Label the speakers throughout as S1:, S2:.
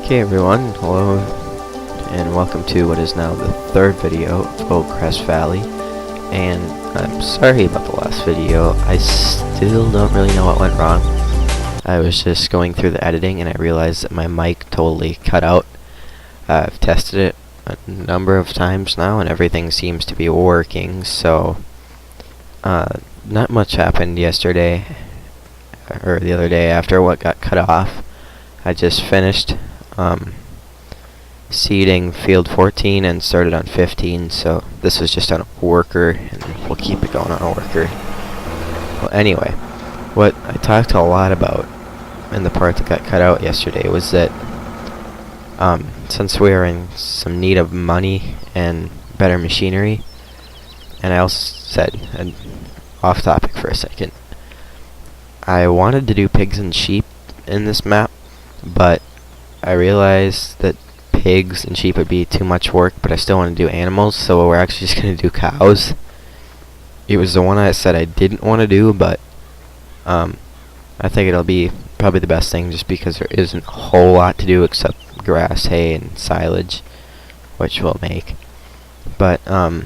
S1: Okay everyone, hello and welcome to what is now the third video of Goldcrest Valley. And I'm sorry about the last video, I still don't really know what went wrong. I was just going through the editing and I realized that my mic totally cut out. I've tested it a number of times now and everything seems to be working, so not much happened yesterday or the other day after what got cut off. I just finished seeding field 14 and started on 15, so this is just on a worker and we'll keep it going on a worker. Well, anyway, what I talked a lot about in the part that got cut out yesterday was that since we are in some need of money and better machinery, and I also said, and off topic for a second, I wanted to do pigs and sheep in this map, but I realized that pigs and sheep would be too much work, but I still want to do animals, so we're actually just going to do cows. It was the one I said I didn't want to do, but I think it'll be probably the best thing just because there isn't a whole lot to do except grass, hay, and silage, which we'll make. But to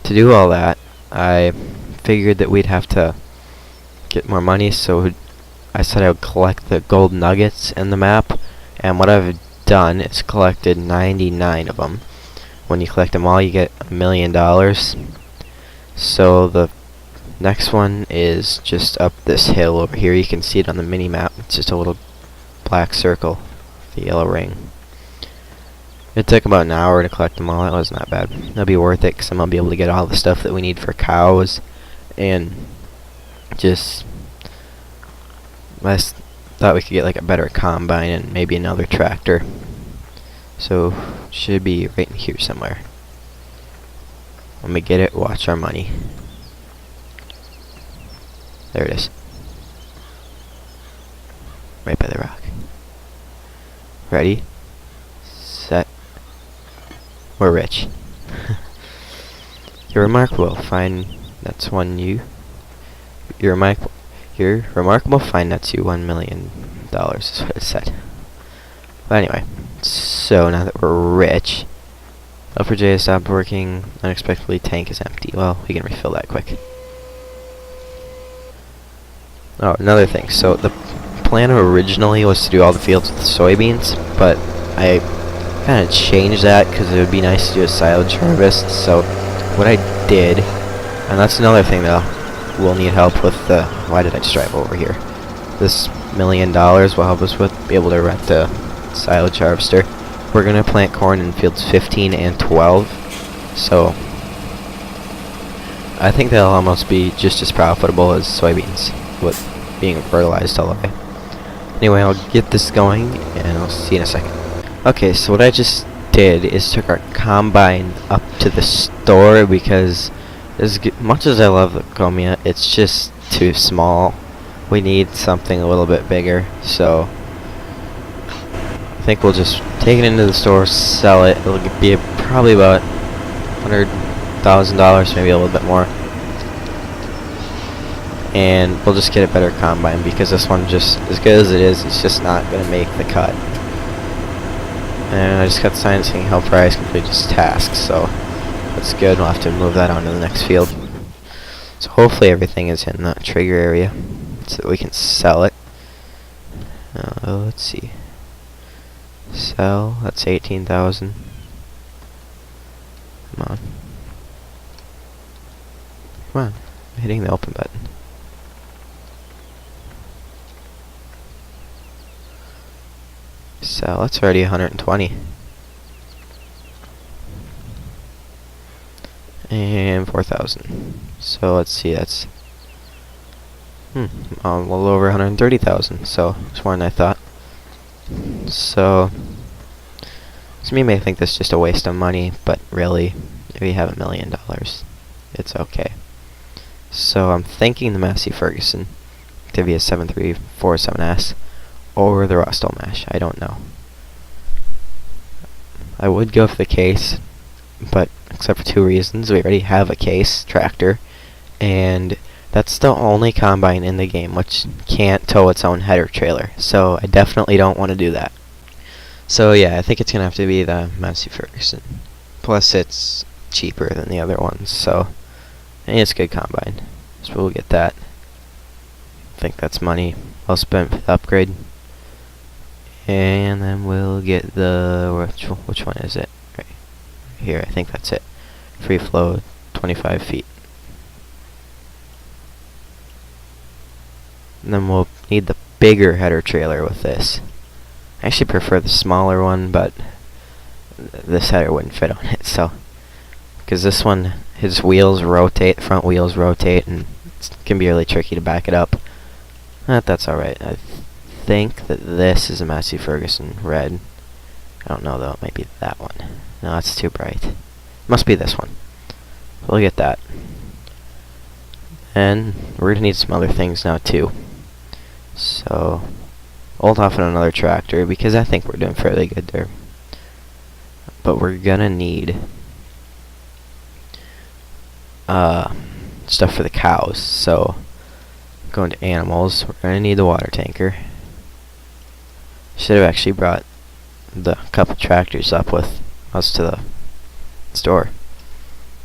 S1: do all that, I figured that we'd have to get more money, so I said I would collect the gold nuggets in the map, and what I've done is collected 99 of them. When you collect them all, you get $1 million. So the next one is just up this hill over here. You can see it on the mini map. It's just a little black circle, the yellow ring. It took about an hour to collect them all. That wasn't that bad. It'll be worth it because I'm gonna be able to get all the stuff that we need for cows, and just I thought we could get like a better combine and maybe another tractor. So should be right in here somewhere. When we get it, watch our money. There it is. Right by the rock. Ready? Set. We're rich. You're remarkable. Fine. That's one you. You're remarkable. You're remarkable. Fine. That's you. $1 million is what it said. But anyway, so now that we're rich, L4J has stopped working. Unexpectedly, tank is empty. Well, we can refill that quick. Oh, another thing. So the plan originally was to do all the fields with soybeans, but I kind of changed that because it would be nice to do a silage harvest. So what I did, and that's another thing that we'll need help with. Why did I just drive over here? This $1 million will help us be able to rent a silage harvester. We're gonna plant corn in fields 15 and 12, so I think they'll almost be just as profitable as soybeans with being fertilized all the way. Anyway, I'll get this going and I'll see you in a second. Okay, so what I just did is took our combine up to the store because as much as I love the Comia, it's just too small. We need something a little bit bigger, so I think we'll just take it into the store, sell it. It'll be probably about $100,000, maybe a little bit more. And we'll just get a better combine because this one, just as good as it is, it's just not going to make the cut. And I just got the sign saying help price complete this task, so that's good. We'll have to move that on to the next field. So hopefully everything is in that trigger area so that we can sell it. Let's see. Sell, that's 18,000. Come on. Come on. I'm hitting the open button. Sell, that's already 120. And 4,000. So let's see, that's a little over 130,000. So it's more than I thought. So some of you may think this is just a waste of money, but really, if you have $1 million, it's okay. So I'm thinking the Massey Ferguson Activia 7347S or the Rostell Mash. I don't know. I would go for the case, but except for two reasons. We already have a case tractor, and that's the only combine in the game which can't tow its own header trailer, so I definitely don't want to do that. So yeah, I think it's gonna have to be the Massey Ferguson. Plus, it's cheaper than the other ones, so and it's a good combine. So we'll get that. I think that's money well spent for the upgrade. And then we'll get the which one is it? Right here, I think that's it. Free flow, 25 feet. And then we'll need the bigger header trailer with this. I actually prefer the smaller one, but this header wouldn't fit on it, so because this one, his wheels rotate, front wheels rotate, and it can be really tricky to back it up. That's alright. I think that this is a Massey Ferguson red. I don't know though, it might be that one. No, it's too bright. Must be this one. We'll get that. And we're gonna need some other things now too. So hold off on another tractor because I think we're doing fairly good there. But we're gonna need stuff for the cows. So going to animals, we're gonna need the water tanker. Should have actually brought the couple tractors up with us to the store.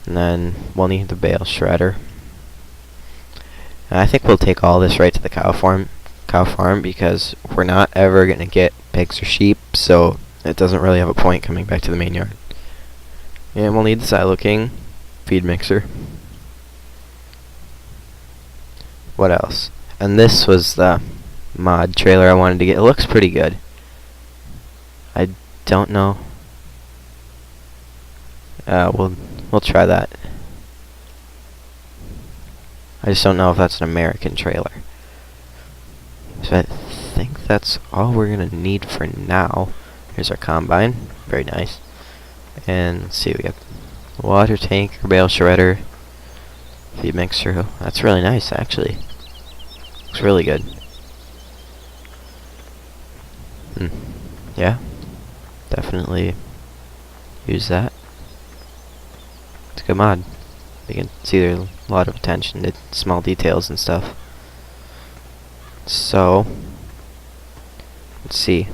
S1: And then we'll need the bale shredder. And I think we'll take all this right to the cow farm because we're not ever gonna get pigs or sheep, so it doesn't really have a point coming back to the main yard. And we'll need the Silo King feed mixer. What else? And this was the mod trailer I wanted to get. It looks pretty good. I don't know. We'll try that. I just don't know if that's an American trailer. So I think that's all we're gonna need for now. Here's our combine. Very nice. And let's see, we got water tanker, bale shredder, feed mixer. That's really nice, actually. Looks really good. Yeah, definitely use that. It's a good mod. You can see there's a lot of attention to small details and stuff. So let's see.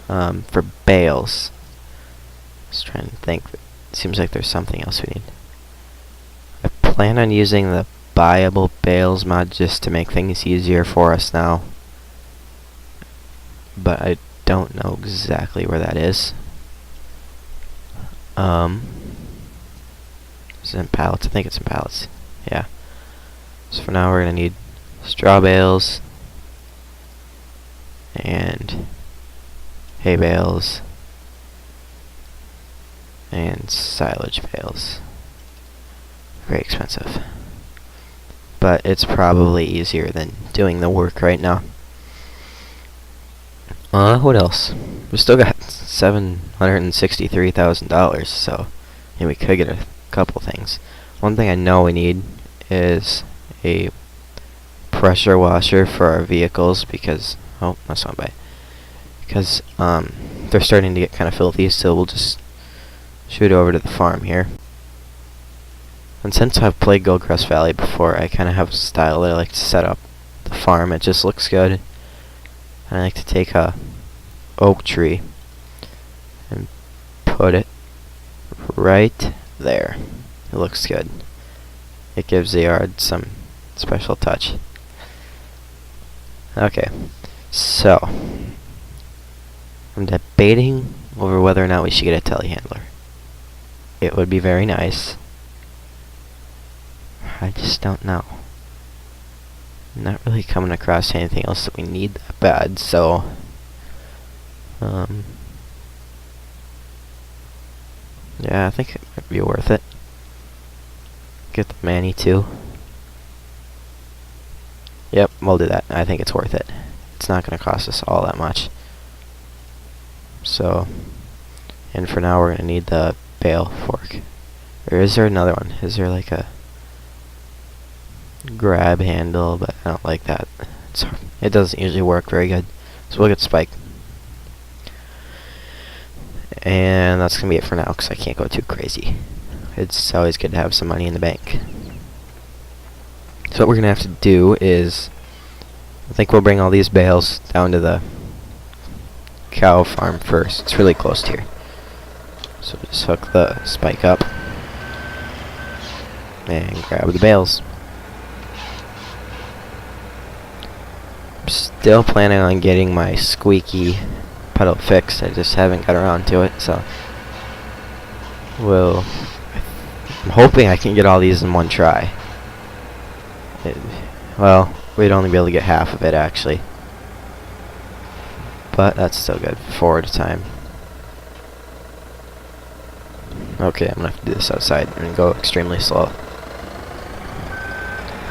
S1: For bales, just trying to think. It seems like there's something else we need. I plan on using the buyable bales mod just to make things easier for us now, but I don't know exactly where that is. Is it in pallets? I think it's in pallets. Yeah. So for now we're gonna need straw bales and hay bales and silage bales. Very expensive, but it's probably easier than doing the work right now. What else? We still got $763,000, so yeah, we could get a couple things. One thing I know we need is a pressure washer for our vehicles because that's not bad. Because they're starting to get kind of filthy, so we'll just shoot over to the farm here. And since I've played Goldcrest Valley before, I kind of have a style that I like to set up the farm. It just looks good. And I like to take a oak tree and put it right there. It looks good. It gives the yard some special touch. Okay, so I'm debating over whether or not we should get a telehandler. It would be very nice. I just don't know. I'm not really coming across anything else that we need that bad, so yeah, I think it might be worth it. Get the Manny too. Yep, we'll do that. I think it's worth it. It's not going to cost us all that much. So, and for now we're going to need the bale fork. Or is there another one? Is there like a grab handle? But I don't like that. It doesn't usually work very good. So we'll get Spike. And that's going to be it for now because I can't go too crazy. It's always good to have some money in the bank. So what we're going to have to do is, I think we'll bring all these bales down to the cow farm first. It's really close to here. So just hook the spike up and grab the bales. I'm still planning on getting my squeaky pedal fixed. I just haven't got around to it, so I'm hoping I can get all these in one try. Well, we'd only be able to get half of it actually, but that's still good. 4 at a time. Okay, I'm gonna have to do this outside and go extremely slow.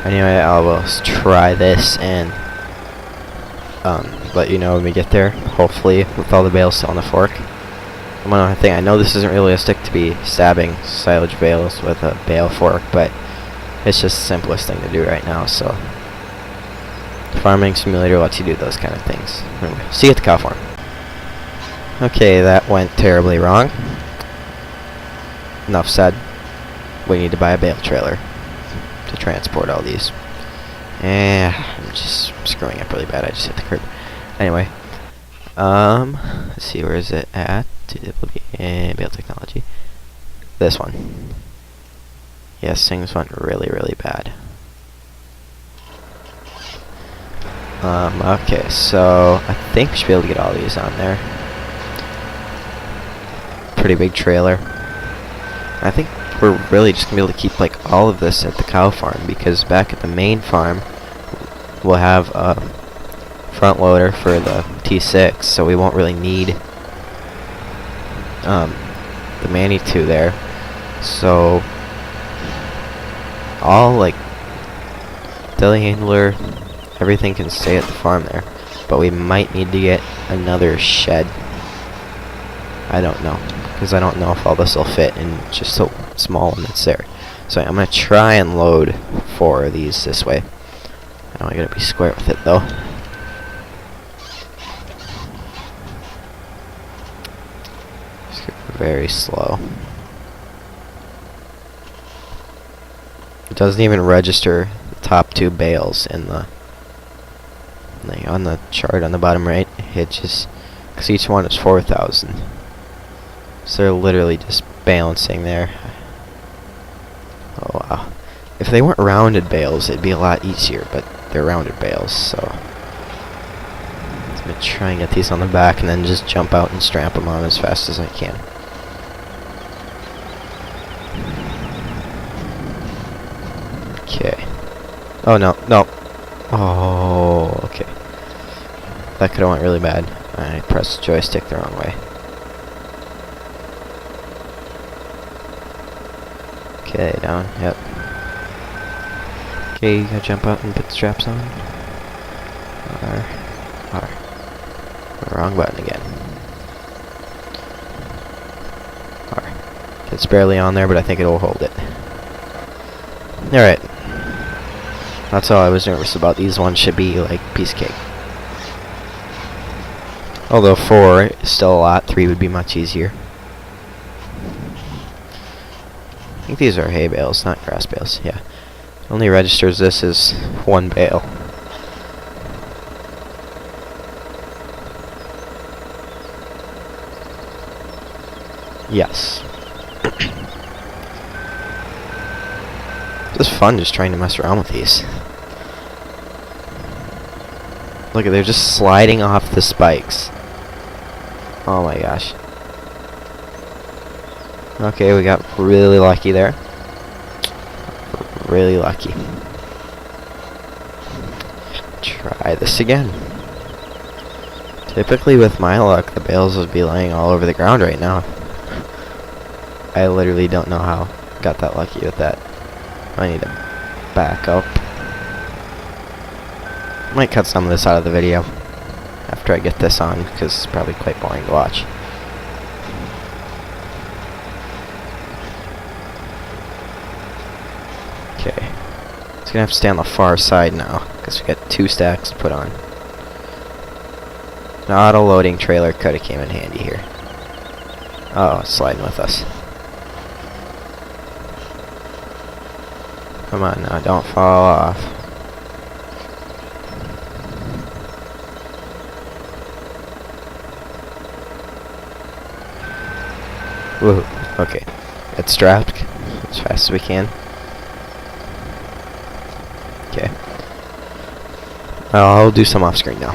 S1: Anyway, I will try this and let you know when we get there, hopefully with all the bales still on the fork. One other thing, I know this isn't realistic to be stabbing silage bales with a bale fork, but it's just the simplest thing to do right now, so Farming Simulator lets you do those kind of things. Anyway, see you at the cow farm. Okay, that went terribly wrong. Enough said. We need to buy a bale trailer to transport all these. I'm just screwing up really bad. I just hit the curb. Anyway, let's see, where is it at? Bale technology. This one. Yes, things went really, really bad. Okay, so I think we should be able to get all these on there. Pretty big trailer. I think we're really just gonna be able to keep like all of this at the cow farm, because back at the main farm we'll have a front loader for the T6, so we won't really need the Manitou there. So all like telehandler, everything can stay at the farm there, but we might need to get another shed. I don't know, because I don't know if all this will fit in just so small one that's there. So I'm gonna try and load 4 of these this way. Now I gotta be square with it though. Just get very slow. It doesn't even register the top 2 bales in the on the chart on the bottom right. It just, because each one is 4,000. So they're literally just balancing there. Oh wow. If they weren't rounded bales, it'd be a lot easier, but they're rounded bales, so I'm gonna try and get these on the back and then just jump out and strap them on as fast as I can. Okay. Oh no, no. Oh, okay. That could have went really bad. I pressed the joystick the wrong way. Okay, down, yep. Okay, you gotta jump out and put the straps on. R. Wrong button again. R. It's barely on there, but I think it'll hold it. Alright. That's all I was nervous about. These ones should be like piece of cake. Although 4 is still a lot, 3 would be much easier. I think these are hay bales, not grass bales. Yeah. Only registers this as 1 bale. Yes. It's fun just trying to mess around with these. Look, they're just sliding off the spikes. Oh my gosh. Okay, we got really lucky there. Really lucky. Try this again. Typically with my luck, the bales would be laying all over the ground right now. I literally don't know how I got that lucky with that. I need to back up. Might cut some of this out of the video after I get this on, because it's probably quite boring to watch. Okay. It's gonna have to stay on the far side now, because we got 2 stacks to put on. An auto-loading trailer could have came in handy here. Oh, it's sliding with us. Come on now, don't fall off. Woohoo. Okay. Get strapped as fast as we can. Okay. I'll do some off screen now.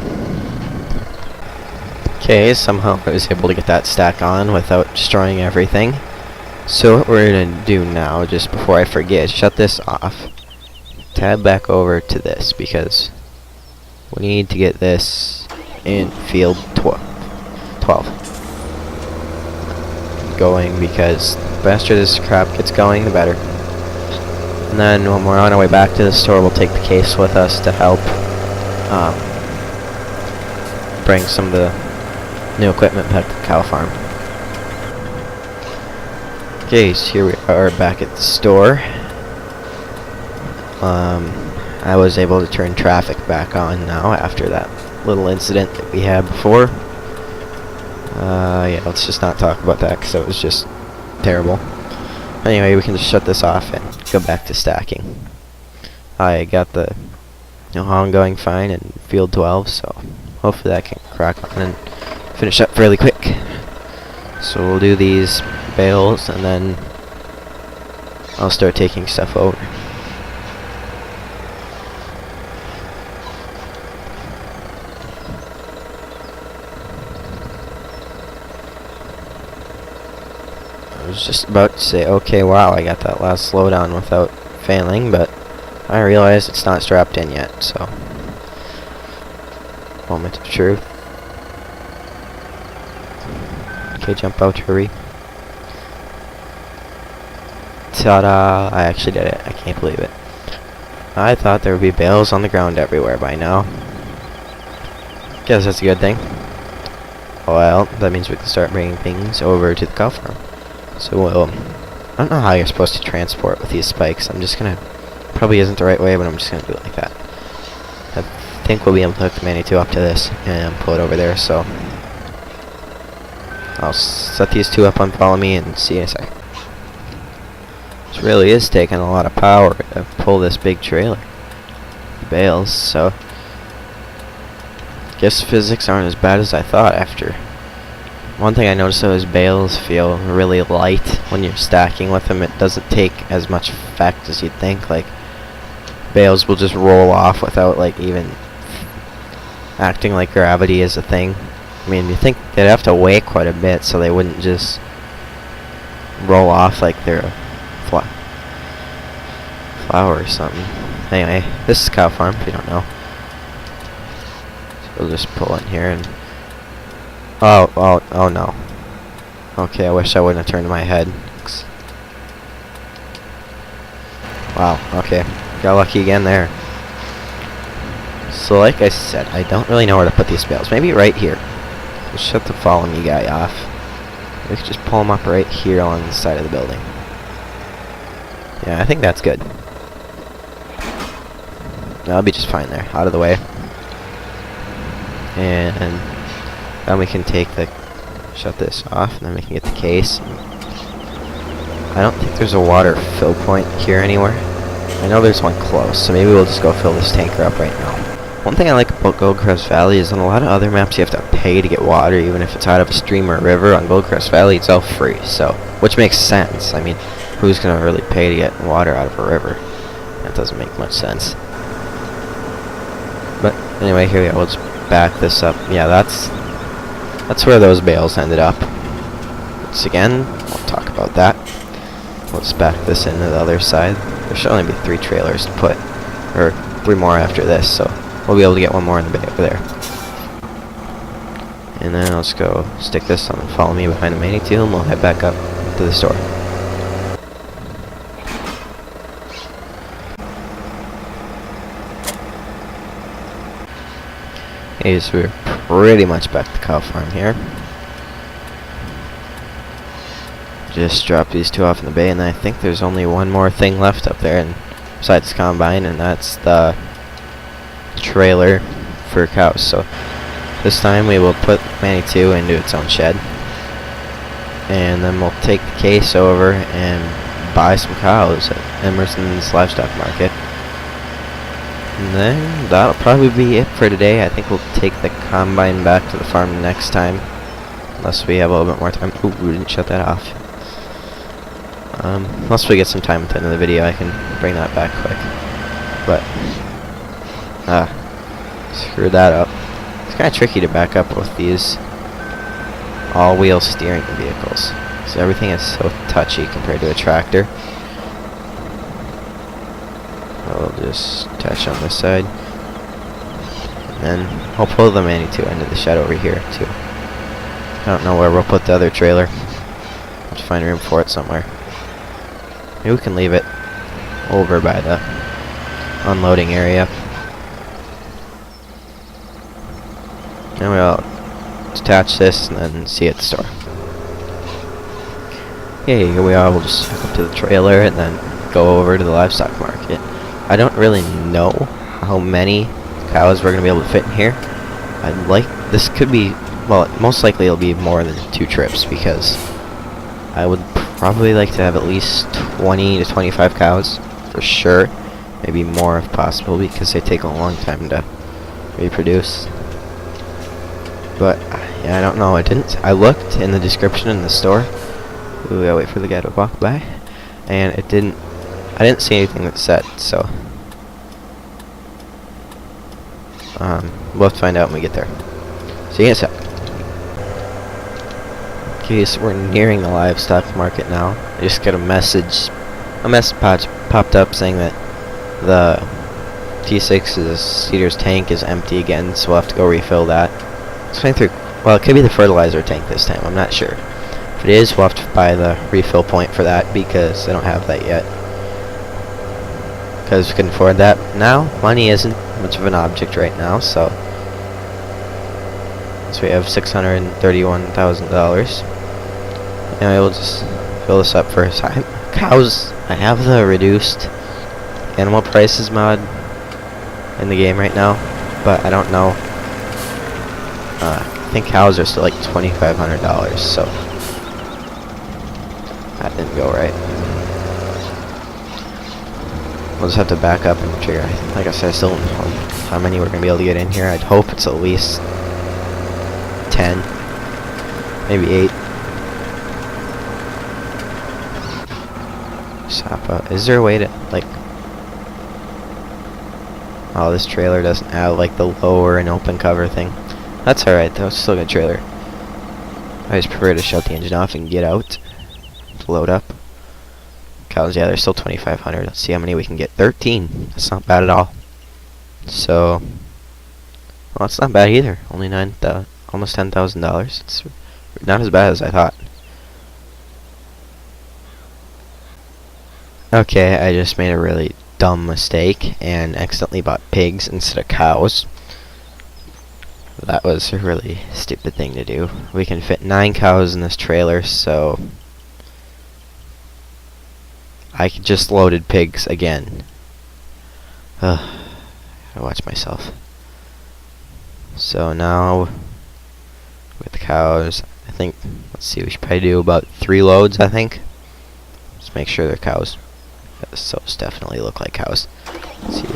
S1: Okay, somehow I was able to get that stack on without destroying everything. So what we're gonna do now, just before I forget, shut this off. Tab back over to this because we need to get this in field 12 going, because the faster this crap gets going, the better. And then when we're on our way back to the store, we'll take the case with us to help bring some of the new equipment back to the cow farm. Okay, so here we are back at the store. I was able to turn traffic back on now after that little incident that we had before. Yeah, let's just not talk about that because it was just terrible. Anyway, we can just shut this off and go back to stacking. I got the ongoing fine in field 12, so hopefully that can crack on and finish up fairly quick. So we'll do these bales and then I'll start taking stuff over. I was just about to say, okay, wow, I got that last slowdown without failing, but I realized it's not strapped in yet, so moment of truth. Okay, jump out, hurry. Ta-da! I actually did it. I can't believe it. I thought there would be bales on the ground everywhere by now. Guess that's a good thing. Well, that means we can start bringing things over to the cow farm. So we'll... I don't know how you're supposed to transport with these spikes. I'm just gonna... Probably isn't the right way, but I'm just gonna do it like that. I think we'll be able to hook the Mani-2 up to this and pull it over there, so... I'll set these two up on follow me and see you in a second. This really is taking a lot of power to pull this big trailer. The bales, so... Guess physics aren't as bad as I thought after. One thing I noticed though is bales feel really light when you're stacking with them. It doesn't take as much effect as you'd think. Like, bales will just roll off without like even acting like gravity is a thing. I mean, you think they'd have to weigh quite a bit so they wouldn't just roll off like they're a flower or something. Anyway, this is cow farm if you don't know. So we'll just pull in here and... Oh no. Okay, I wish I wouldn't have turned my head. Wow, okay. Got lucky again there. So like I said, I don't really know where to put these bales. Maybe right here. Just shut the follow me guy off. We could just pull him up right here along the side of the building. Yeah, I think that's good. That'll be just fine there. Out of the way. And then we can take the... Shut this off, and then we can get the case. I don't think there's a water fill point here anywhere. I know there's one close, so maybe we'll just go fill this tanker up right now. One thing I like about Goldcrest Valley is on a lot of other maps you have to pay to get water, even if it's out of a stream or a river. On Goldcrest Valley, it's all free, so... Which makes sense. I mean, who's gonna really pay to get water out of a river? That doesn't make much sense. But anyway, here we go. We'll just back this up. Yeah, that's where those bales ended up. Once again, we'll talk about that. We'll just back this into the other side. There should only be 3 trailers to put, or 3 more after this, so we'll be able to get one more in the bay over there. And then I'll just go stick this on and follow me behind the Mani-2, and we'll head back up to the store. Okay, so we're pretty much back to cow farm here. Just drop these 2 off in the bay, and I think there's only one more thing left up there, and besides combine, and that's the trailer for cows. So this time we will put Mani-2 into its own shed, and then we'll take the case over and buy some cows at Emerson's Livestock Market. And then that'll probably be it for today. I think we'll take the combine back to the farm next time, unless we have a little bit more time. Ooh, we didn't shut that off. Unless we get some time at the end of the video, I can bring that back quick. But, screw that up. It's kind of tricky to back up with these all-wheel steering vehicles. So everything is so touchy compared to a tractor. I'll just attach on this side. And then I'll pull the Manitou into the shed over here, too. I don't know where we'll put the other trailer. Have to find room for it somewhere. Maybe we can leave it over by the unloading area. And we'll detach this and then see it at the store. Okay, here we are. We'll just hook up to the trailer and then go over to the livestock market. I don't really know how many cows we're going to be able to fit in here. This could be, well, most likely it'll be more than 2 trips because I would probably like to have at least 20 to 25 cows for sure. Maybe more if possible because they take a long time to reproduce. But yeah, I don't know. I looked in the description in the store. Ooh, I wait for the guy to walk by, and I didn't see anything that said. So we'll have to find out when we get there. See you in a sec. Okay, so we're nearing the livestock market now. I just got a message popped up saying that the T6's Cedar's tank is empty again, so we'll have to go refill that. Well, it could be the fertilizer tank this time, I'm not sure. If it is, we'll have to buy the refill point for that because I don't have that yet. Because we can afford that now. Money isn't much of an object right now, so we have $631,000. And we'll just fill this up first. Cows, I have the reduced animal prices mod in the game right now, but I don't know. I think cows are still like $2,500, so that didn't go right. We'll just have to back up and figure. Like I said, I still don't know how many we're gonna be able to get in here. I'd hope it's at least 10, maybe 8. Is there a way to like? Oh, this trailer doesn't have like the lower and open cover thing. That's alright though, it's still a good trailer. I just prefer to shut the engine off and get out to load up. Cows, yeah, they're still 2,500. Let's see how many we can get. 13. That's not bad at all. So, well, that's not bad either. Only almost $10,000. It's not as bad as I thought. Okay, I just made a really dumb mistake and accidentally bought pigs instead of cows. That was a really stupid thing to do. We can fit 9 cows in this trailer, so I just loaded pigs again. I gotta watch myself. So now with the cows, I think, let's see, we should probably do about 3 loads, I think. Just make sure they're cows. So definitely look like cows. Let's see,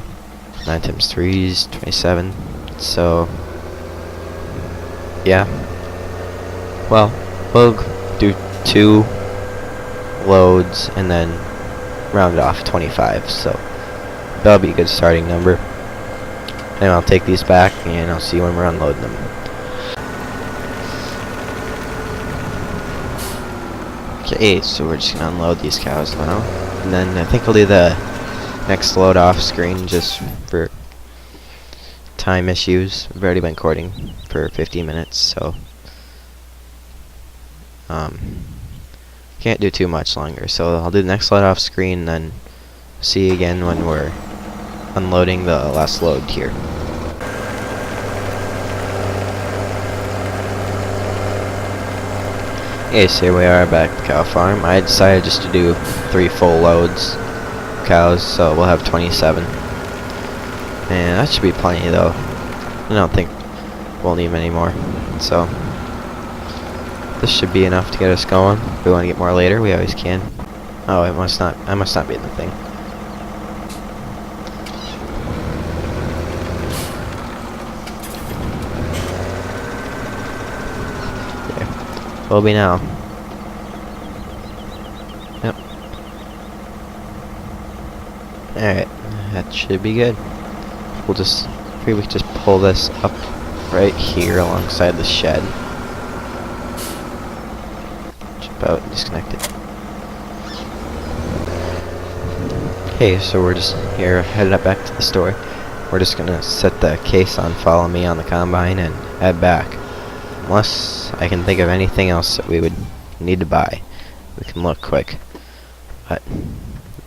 S1: 9 times 3 is 27. So yeah. Well, we'll do 2 loads and then round it off 25. So that'll be a good starting number. And I'll take these back and I'll see you when we're unloading them. Okay, so we're just gonna unload these cows now. And then I think I'll do the next load off screen just for time issues. We've already been recording for 50 minutes, so can't do too much longer. So I'll do the next load off screen and then see you again when we're unloading the last load here. Okay, so here we are back at the cow farm. I decided just to do 3 full loads of cows, so we'll have 27. And that should be plenty though. I don't think we'll need many more. So this should be enough to get us going. If we want to get more later, we always can. Oh, I must not be in the thing. Will be now. Yep. Alright, that should be good. We'll just, maybe we can just pull this up right here alongside the shed. Just about disconnected. Okay, so we're just here headed up back to the store. We're just gonna set the case on follow me on the combine and head back. Unless I can think of anything else that we would need to buy. We can look quick. But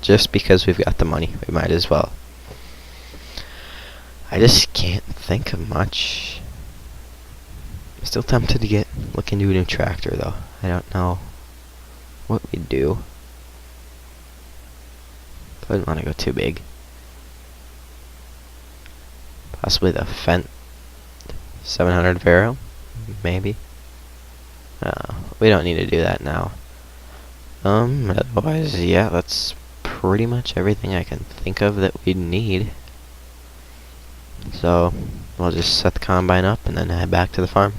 S1: just because we've got the money, we might as well. I just can't think of much. I'm still tempted to look into a new tractor though. I don't know what we'd do. I wouldn't want to go too big. Possibly the Fendt 700 Vero, maybe. We don't need to do that now. Otherwise, yeah, that's pretty much everything I can think of that we'd need. So, we'll just set the combine up and then head back to the farm.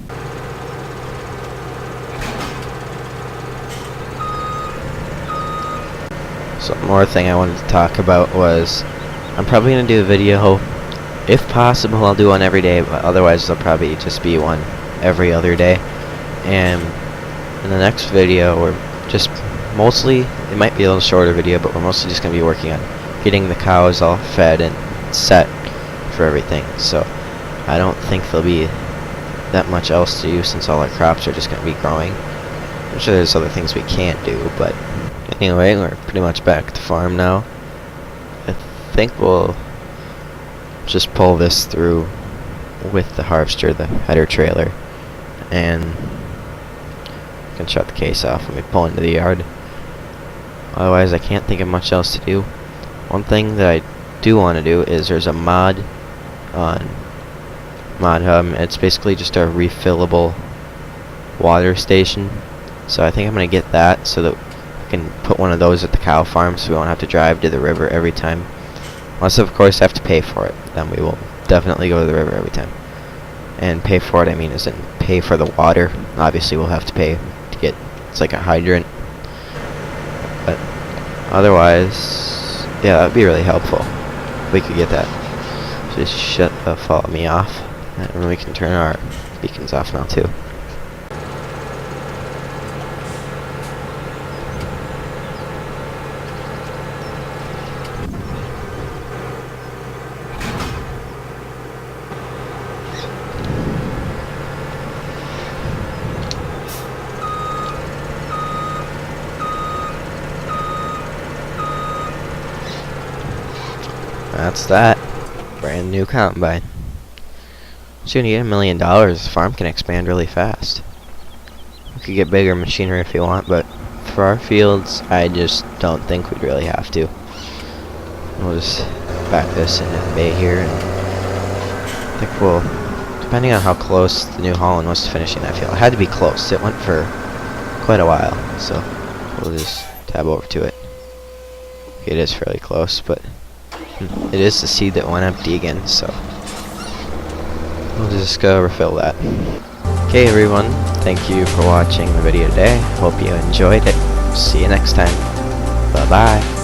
S1: So, one more thing I wanted to talk about was, I'm probably going to do a video, if possible I'll do one every day, but otherwise there'll probably just be one every other day. And in the next video, we're just mostly, it might be a little shorter video, but we're mostly just going to be working on getting the cows all fed and set for everything. So I don't think there'll be that much else to do since all our crops are just going to be growing. I'm sure there's other things we can't do, but anyway, we're pretty much back at the farm now. I think we'll just pull this through with the harvester, the header trailer, and we can shut the case off when we pull into the yard. Otherwise, I can't think of much else to do. One thing that I do want to do is there's a mod on ModHub. It's basically just a refillable water station. So I think I'm going to get that so that we can put one of those at the cow farm so we won't have to drive to the river every time. Unless, of course, I have to pay for it. Then we will definitely go to the river every time. And pay for it, I mean, as in pay for the water. Obviously, we'll have to pay to get, it's like a hydrant. But otherwise, yeah, that would be really helpful if we could get that. So just shut the follow me off. And we can turn our beacons off now, too. That's that. Brand new combine. Soon you get $1 million, the farm can expand really fast. You could get bigger machinery if you want, but for our fields, I just don't think we'd really have to. We'll just back this in a bay here, and I think we'll, depending on how close the New Holland was to finishing that field. It had to be close. It went for quite a while, so we'll just tab over to it. It is fairly close, but it is the seed that went empty again, so we'll just go refill that. Okay everyone, thank you for watching the video today. Hope you enjoyed it. See you next time. Bye bye.